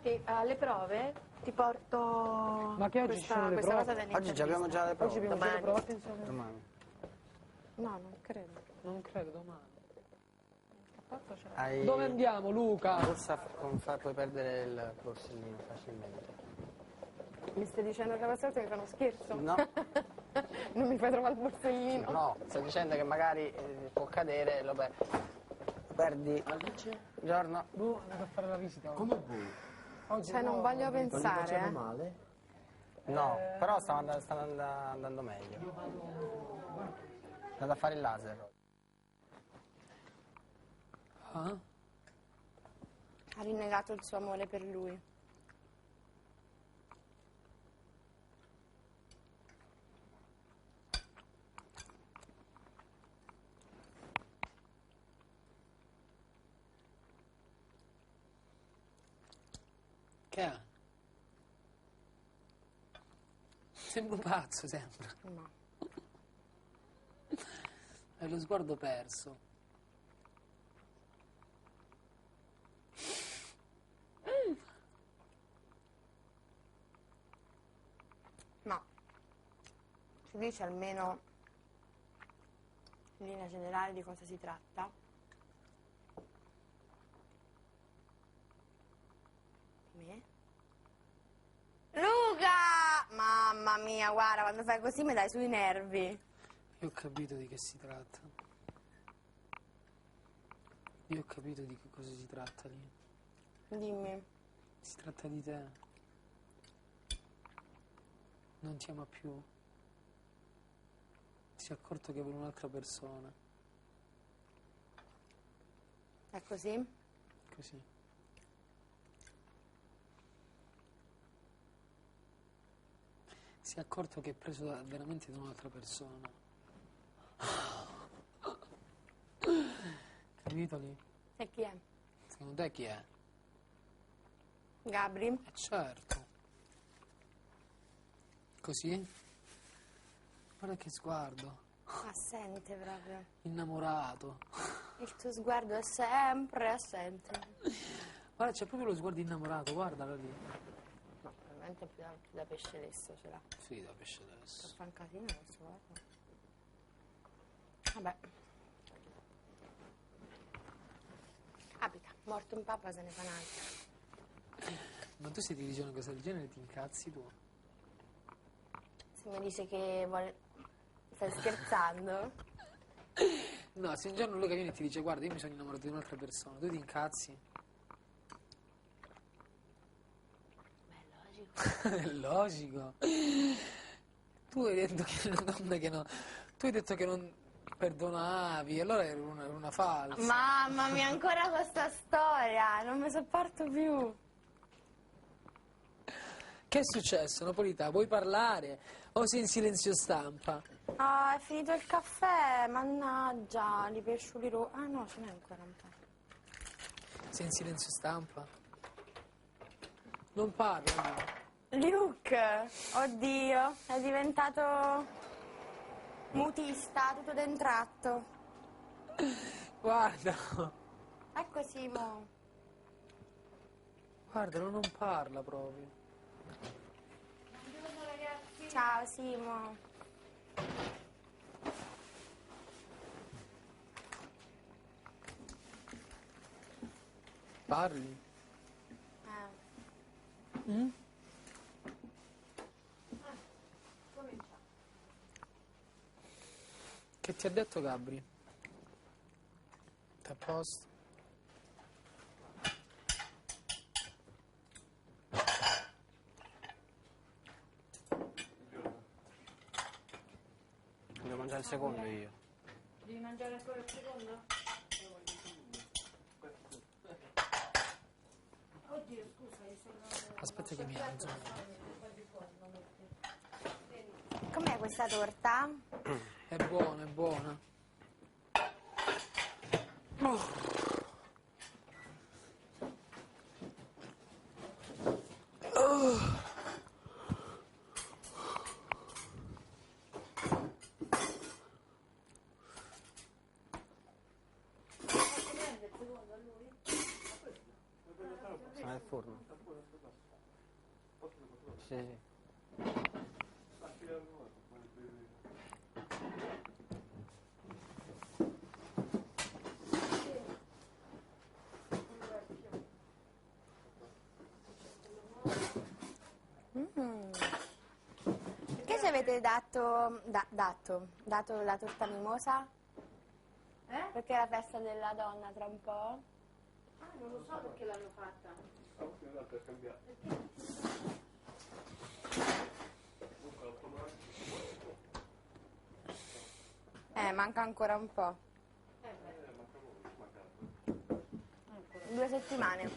Infatti alle prove ti porto Ma che oggi ci sono le questa prove? cosa dell'intervista. Oggi abbiamo già le prove. Oggi abbiamo già le prove, attenzione. Domani. No, non credo. Non credo, domani. Cappotto ce l'ho. Hai... Dove andiamo, Luca? Puoi perdere il borsellino facilmente. Mi stai dicendo che la volta mi fa uno scherzo? No, Non mi fai trovare il borsellino? no, stai dicendo che magari può cadere e lo perdi. Alice? Buongiorno. Andiamo a fare la visita. Come voi? Oggi Cioè non voglio Non gli pensare, facciamo male? No, però stanno andando meglio. Andate a fare il laser. Ah? Ha rinnegato il suo amore per lui. Che ha? Sembra un pazzo, sembra. No. Hai lo sguardo perso. Ma ci dice almeno in linea generale di cosa si tratta? Me? Luca! Mamma mia, guarda, quando fai così mi dai sui nervi. Io ho capito di che si tratta. Io ho capito di che cosa si tratta lì. Dimmi. Si tratta di te. Non ti ama più. Si è accorto che vuole un'altra persona. È così? Così. Si è accorto che è preso veramente da un'altra persona. Capito lì? E chi è? Secondo te chi è? Gabri? Certo. Così? Guarda che sguardo. Assente proprio. Innamorato. Il tuo sguardo è sempre assente. Guarda, c'è proprio lo sguardo innamorato, guardalo lì. No, veramente più da pesce adesso ce l'ha. Sì, da pesce Per adesso. fare un casino adesso, guarda. Vabbè. Capita, morto un papà se ne fa un altro. Ma tu se ti dice una cosa del genere ti incazzi tu? Se mi dice che vuole... Stai scherzando? No, se un giorno Luca viene e ti dice guarda io mi sono innamorato di un'altra persona, tu ti incazzi? Beh, logico. È logico. Tu hai detto che una donna che no. Tu hai detto che non perdonavi, allora era una falsa. Mamma mia, ancora questa storia, non mi sopporto più. Che è successo, Napolità? Vuoi parlare? O sei in silenzio stampa? Ah, è finito il caffè, mannaggia, li pescioli Ah no, ce n'è ancora un po'. Sei in silenzio stampa? Non parla. Luke, oddio, è diventato mutista tutto d'un tratto. Guarda. Ecco Simo. Guardalo, non parla proprio. Buongiorno ragazzi. Ciao Simo. Parli? Mm? Cominciamo. Che ti ha detto Gabri? T'è a posto? Devo mangiare il secondo io. Devi mangiare ancora il secondo? Oddio, scusa, io sono... Aspetta che mi alzo. Com'è questa torta? È buona, è buona. forno. Sì, sì. Perché ci avete dato la torta mimosa? Perché è la festa della donna tra un po'? Non lo so perché l'hanno fatta. Manca ancora un po'. 2 settimane.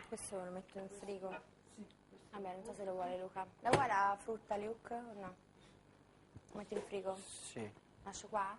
Questo lo metto in frigo. Vabbè, non so se lo vuole Luca. La vuoi la frutta, Luke, o no? Lo metti in frigo? Sì. Lascio qua?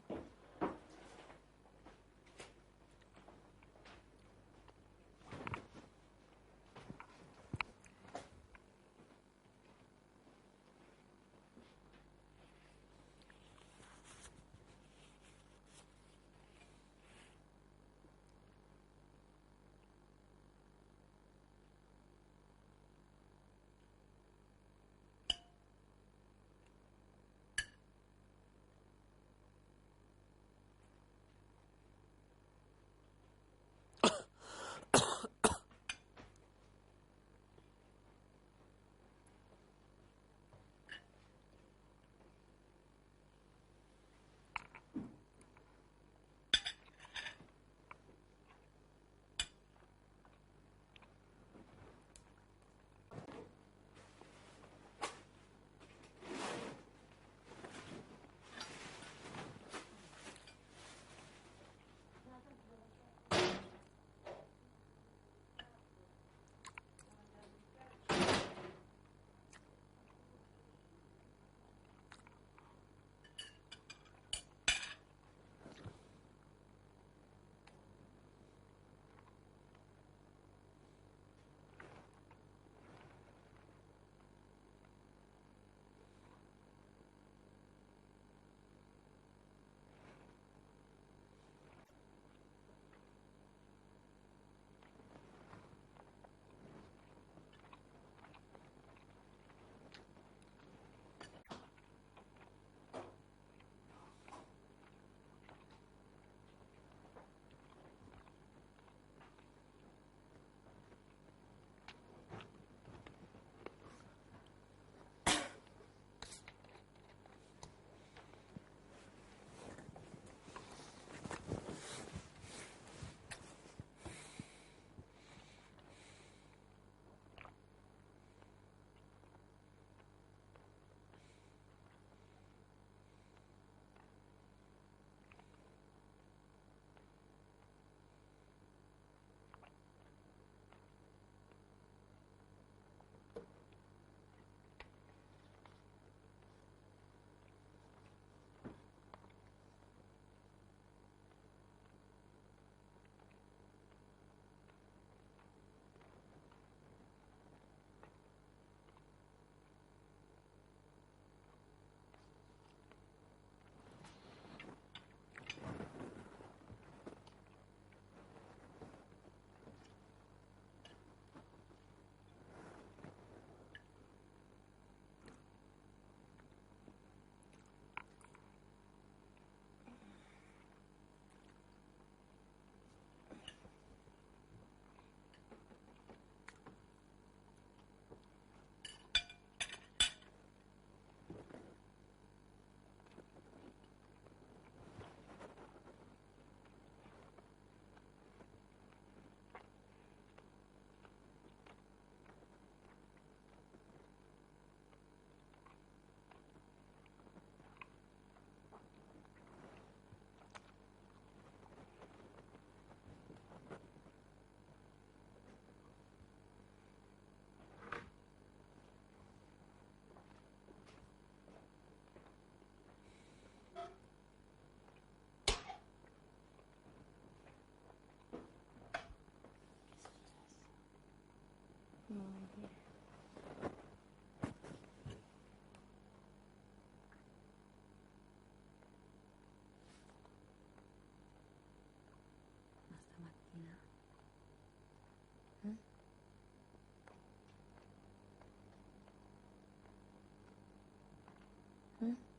Mm?